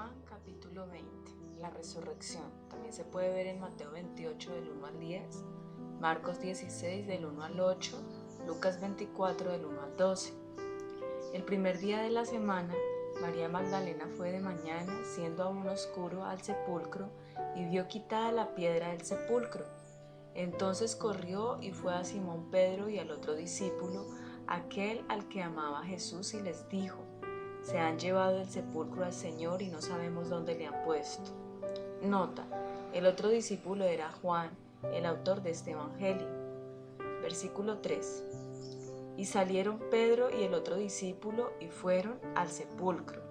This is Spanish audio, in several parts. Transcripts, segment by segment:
Juan capítulo 20, la resurrección. También se puede ver en Mateo 28 del 1 al 10, Marcos 16 del 1 al 8, Lucas 24 del 1 al 12. El primer día de la semana, María Magdalena fue de mañana, siendo aún oscuro, al sepulcro y vio quitada la piedra del sepulcro. Entonces corrió y fue a Simón Pedro y al otro discípulo, aquel al que amaba Jesús, y les dijo: se han llevado del sepulcro al Señor y no sabemos dónde le han puesto. Nota: el otro discípulo era Juan, el autor de este evangelio. Versículo 3. Y salieron Pedro y el otro discípulo y fueron al sepulcro.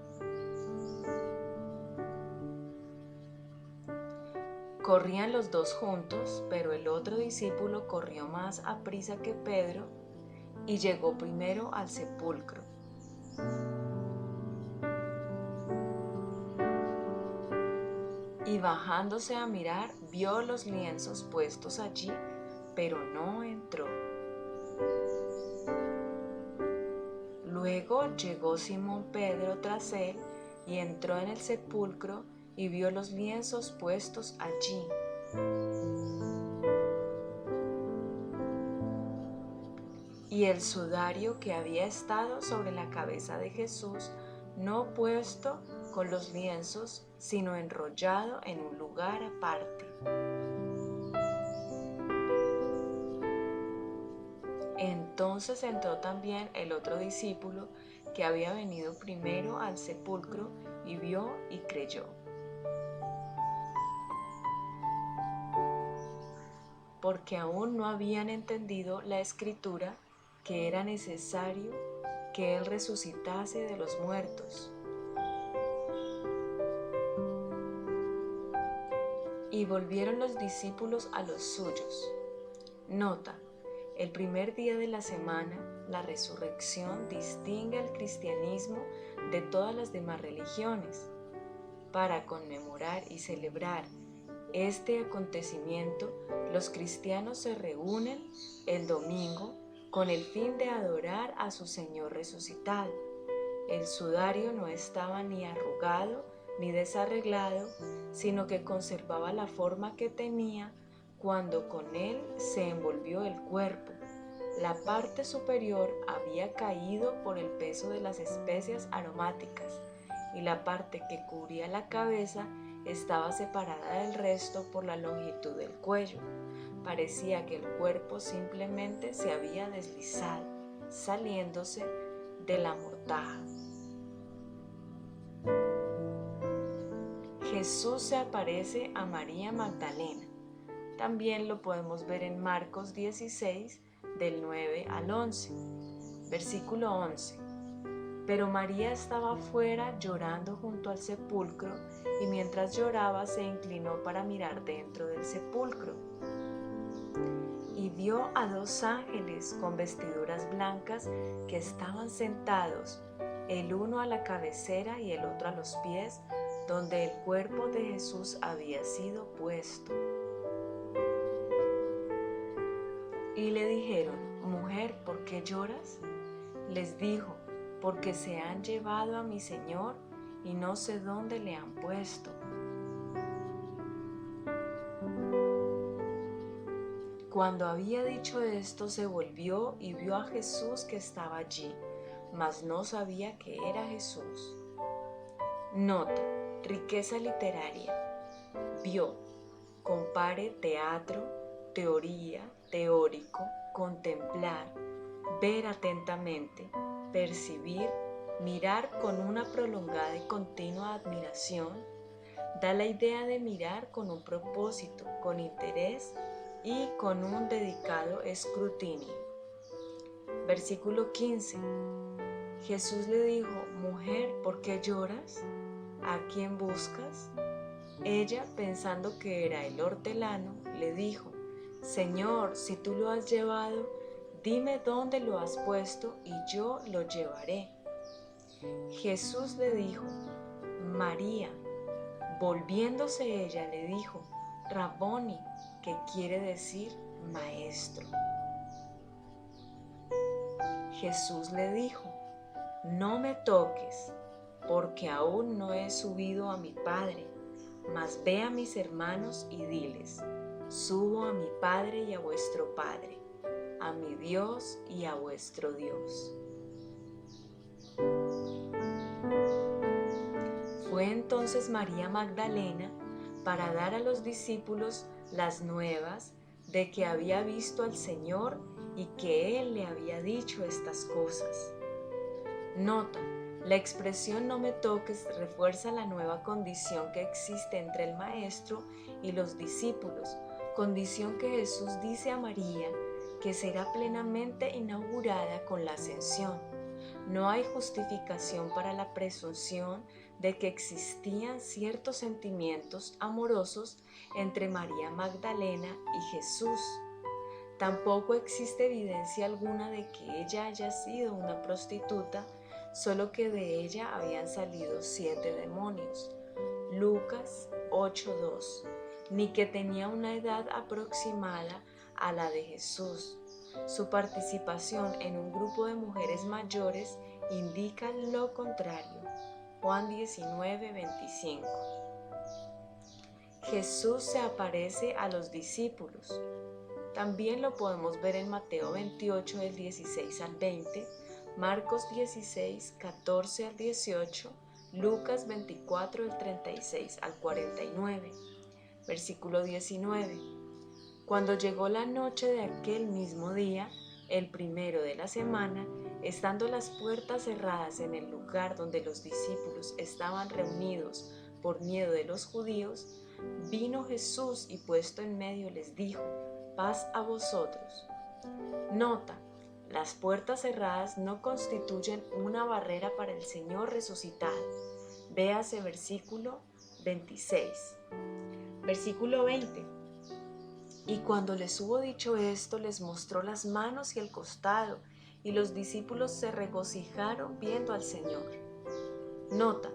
Corrían los dos juntos, pero el otro discípulo corrió más aprisa que Pedro y llegó primero al sepulcro. Y bajándose a mirar, vio los lienzos puestos allí, pero no entró. Luego llegó Simón Pedro tras él y entró en el sepulcro y vio los lienzos puestos allí. Y el sudario que había estado sobre la cabeza de Jesús, no puesto con los lienzos, sino enrollado en un lugar aparte. Entonces entró también el otro discípulo que había venido primero al sepulcro y vio y creyó. Porque aún no habían entendido la escritura, que era necesario que él resucitase de los muertos. Y volvieron los discípulos a los suyos. Nota: el primer día de la semana, la resurrección distingue al cristianismo de todas las demás religiones. Para conmemorar y celebrar este acontecimiento, los cristianos se reúnen el domingo con el fin de adorar a su Señor resucitado. El sudario no estaba ni arrugado ni desarreglado, sino que conservaba la forma que tenía cuando con él se envolvió el cuerpo. La parte superior había caído por el peso de las especias aromáticas, y la parte que cubría la cabeza estaba separada del resto por la longitud del cuello. Parecía que el cuerpo simplemente se había deslizado, saliéndose de la mortaja. Jesús se aparece a María Magdalena. También lo podemos ver en Marcos 16, del 9 al 11. Versículo 11. Pero María estaba fuera llorando junto al sepulcro, y mientras lloraba se inclinó para mirar dentro del sepulcro. Y vio a dos ángeles con vestiduras blancas que estaban sentados, el uno a la cabecera y el otro a los pies, donde el cuerpo de Jesús había sido puesto. Y le dijeron: mujer, ¿por qué lloras? Les dijo: porque se han llevado a mi Señor y no sé dónde le han puesto. Cuando había dicho esto, se volvió y vio a Jesús que estaba allí, mas no sabía que era Jesús. Nota: riqueza literaria. Vio. Compare teatro, teoría, teórico, contemplar, ver atentamente, percibir, mirar con una prolongada y continua admiración. Da la idea de mirar con un propósito, con interés y con un dedicado escrutinio. Versículo 15. Jesús le dijo: mujer, ¿por qué lloras? ¿A quién buscas? Ella, pensando que era el hortelano, le dijo: Señor, si tú lo has llevado, dime dónde lo has puesto y yo lo llevaré. Jesús le dijo: María. Volviéndose ella le dijo: Raboni, que quiere decir maestro. Jesús le dijo: no me toques, porque aún no he subido a mi Padre. Mas ve a mis hermanos y diles: subo a mi Padre y a vuestro Padre, a mi Dios y a vuestro Dios. Fue entonces María Magdalena para dar a los discípulos las nuevas de que había visto al Señor y que Él le había dicho estas cosas. Nota: la expresión "no me toques" refuerza la nueva condición que existe entre el Maestro y los discípulos, condición que Jesús dice a María que será plenamente inaugurada con la ascensión. No hay justificación para la presunción de que existían ciertos sentimientos amorosos entre María Magdalena y Jesús. Tampoco existe evidencia alguna de que ella haya sido una prostituta, solo que de ella habían salido 7 demonios. Lucas 8:2. Ni que tenía una edad aproximada a la de Jesús. Su participación en un grupo de mujeres mayores indica lo contrario. Juan 19:25. Jesús se aparece a los discípulos. También lo podemos ver en Mateo 28 del 16 al 20, Marcos 16, 14 al 18, Lucas 24 del 36 al 49. Versículo 19. Cuando llegó la noche de aquel mismo día, el primero de la semana, estando las puertas cerradas en el lugar donde los discípulos estaban reunidos por miedo de los judíos, vino Jesús y puesto en medio les dijo: paz a vosotros. Nota: las puertas cerradas no constituyen una barrera para el Señor resucitado. Véase versículo 26. Versículo 20. Y cuando les hubo dicho esto, les mostró las manos y el costado, y los discípulos se regocijaron viendo al Señor. Nota: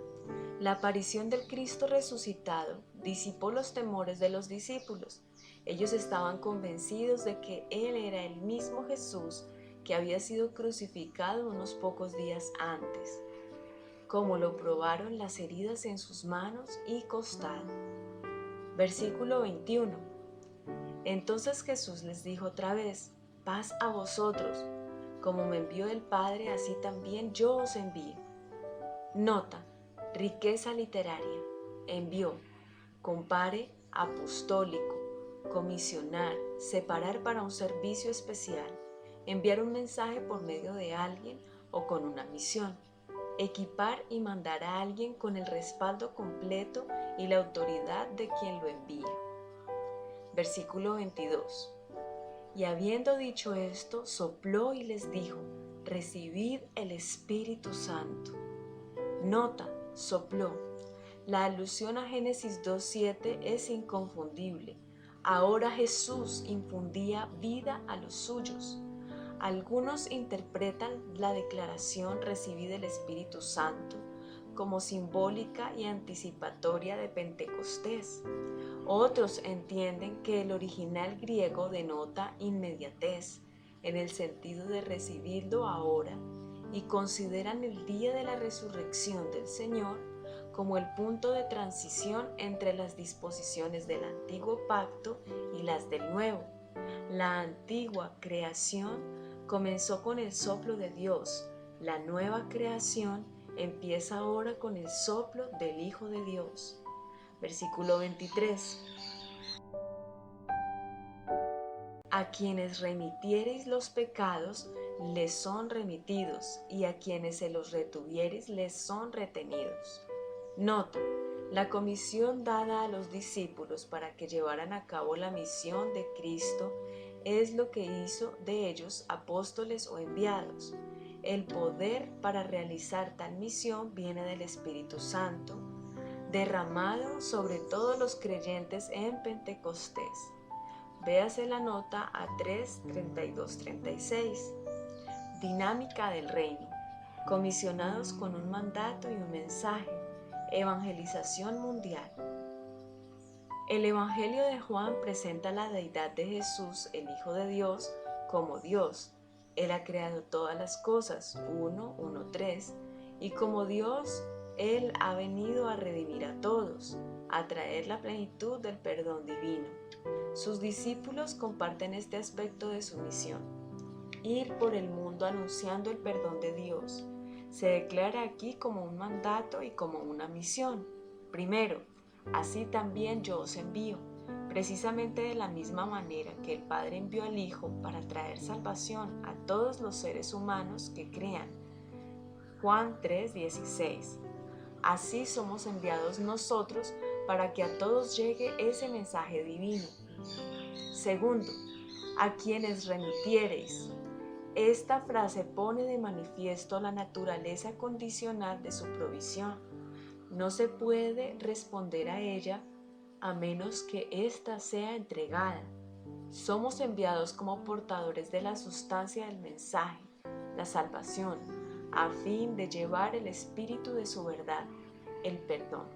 la aparición del Cristo resucitado disipó los temores de los discípulos. Ellos estaban convencidos de que Él era el mismo Jesús que había sido crucificado unos pocos días antes, como lo probaron las heridas en sus manos y costado. Versículo 21. Entonces Jesús les dijo otra vez: paz a vosotros. Como me envió el Padre, así también yo os envío. Nota: riqueza literaria. Envió. Compare: apostólico. Comisionar, separar para un servicio especial, enviar un mensaje por medio de alguien o con una misión, equipar y mandar a alguien con el respaldo completo y la autoridad de quien lo envía. Versículo 22. Y habiendo dicho esto, sopló y les dijo: recibid el Espíritu Santo. Nota: sopló. La alusión a Génesis 2:7 es inconfundible. Ahora Jesús infundía vida a los suyos. Algunos interpretan la declaración "recibid el Espíritu Santo" como simbólica y anticipatoria de Pentecostés. Otros entienden que el original griego denota inmediatez, en el sentido de recibirlo ahora, y consideran el día de la resurrección del Señor como el punto de transición entre las disposiciones del antiguo pacto y las del nuevo. La antigua creación comenzó con el soplo de Dios. La nueva creación empieza ahora con el soplo del Hijo de Dios. Versículo 23. A quienes remitiereis los pecados, les son remitidos, y a quienes se los retuviereis, les son retenidos. Nota: la comisión dada a los discípulos para que llevaran a cabo la misión de Cristo es lo que hizo de ellos apóstoles o enviados. El poder para realizar tal misión viene del Espíritu Santo, derramado sobre todos los creyentes en Pentecostés. Véase la nota A3, 32, 36. Dinámica del reino. Comisionados con un mandato y un mensaje. Evangelización mundial. El Evangelio de Juan presenta la deidad de Jesús, el Hijo de Dios, como Dios. Él ha creado todas las cosas, 1:3, y como Dios, Él ha venido a redimir a todos, a traer la plenitud del perdón divino. Sus discípulos comparten este aspecto de su misión: ir por el mundo anunciando el perdón de Dios. Se declara aquí como un mandato y como una misión. Primero, así también yo os envío, precisamente de la misma manera que el Padre envió al Hijo para traer salvación a todos los seres humanos que crean. Juan 3:16. Así somos enviados nosotros para que a todos llegue ese mensaje divino. Segundo, a quienes remitiereis. Esta frase pone de manifiesto la naturaleza condicional de su provisión. No se puede responder a ella a menos que ésta sea entregada. Somos enviados como portadores de la sustancia del mensaje, la salvación, a fin de llevar el espíritu de su verdad, el perdón.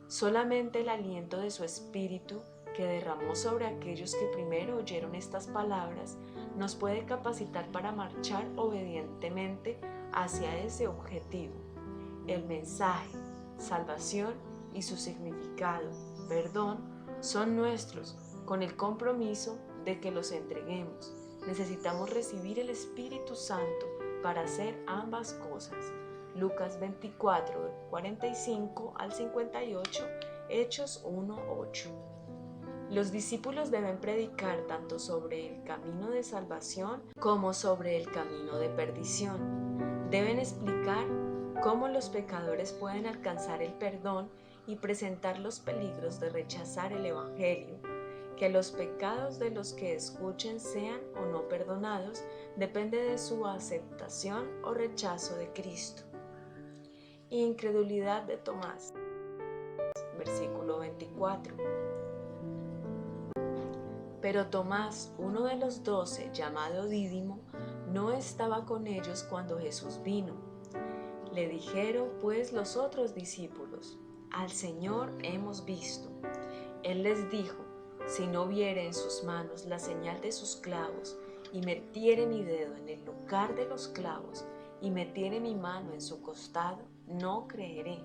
Solamente el aliento de su espíritu, que derramó sobre aquellos que primero oyeron estas palabras, nos puede capacitar para marchar obedientemente hacia ese objetivo. El mensaje, salvación y su significado, perdón, son nuestros, con el compromiso de que los entreguemos. Necesitamos recibir el Espíritu Santo para hacer ambas cosas. Lucas 24, 45 al 58, Hechos 1:8. Los discípulos deben predicar tanto sobre el camino de salvación como sobre el camino de perdición. Deben explicar cómo los pecadores pueden alcanzar el perdón y presentar los peligros de rechazar el Evangelio. Que los pecados de los que escuchen sean o no perdonados depende de su aceptación o rechazo de Cristo. Incredulidad de Tomás. Versículo 24. Pero Tomás, uno de los 12, llamado Dídimo, no estaba con ellos cuando Jesús vino. Le dijeron pues los otros discípulos: al Señor hemos visto. Él les dijo: si no viere en sus manos la señal de sus clavos, y metiere mi dedo en el lugar de los clavos, y metiere mi mano en su costado, no creeré.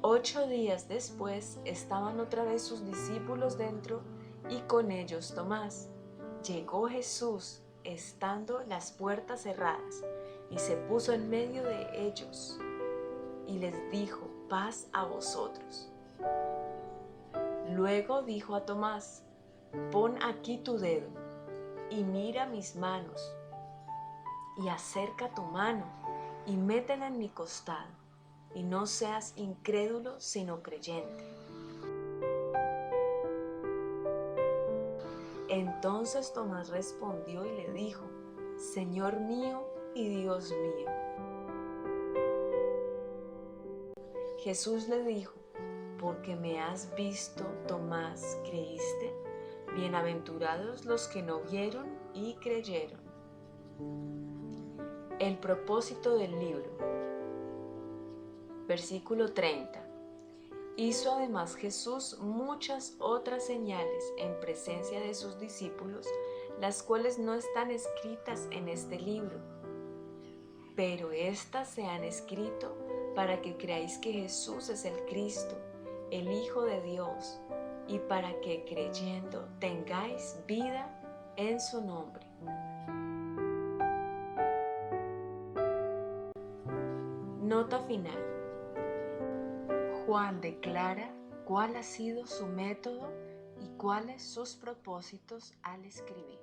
Ocho días después estaban otra vez sus discípulos dentro y con ellos Tomás. Llegó Jesús, estando las puertas cerradas, y se puso en medio de ellos y les dijo: paz a vosotros. Luego dijo a Tomás: pon aquí tu dedo y mira mis manos, y acerca tu mano y métela en mi costado, y no seas incrédulo sino creyente. Entonces Tomás respondió y le dijo: Señor mío y Dios mío. Jesús le dijo: porque me has visto, Tomás, ¿creíste? Bienaventurados los que no vieron y creyeron. El propósito del libro. Versículo 30. Hizo además Jesús muchas otras señales en presencia de sus discípulos, las cuales no están escritas en este libro, pero éstas se han escrito para que creáis que Jesús es el Cristo, el Hijo de Dios, y para que creyendo tengáis vida en su nombre. Nota final. Juan declara cuál ha sido su método y cuáles sus propósitos al escribir.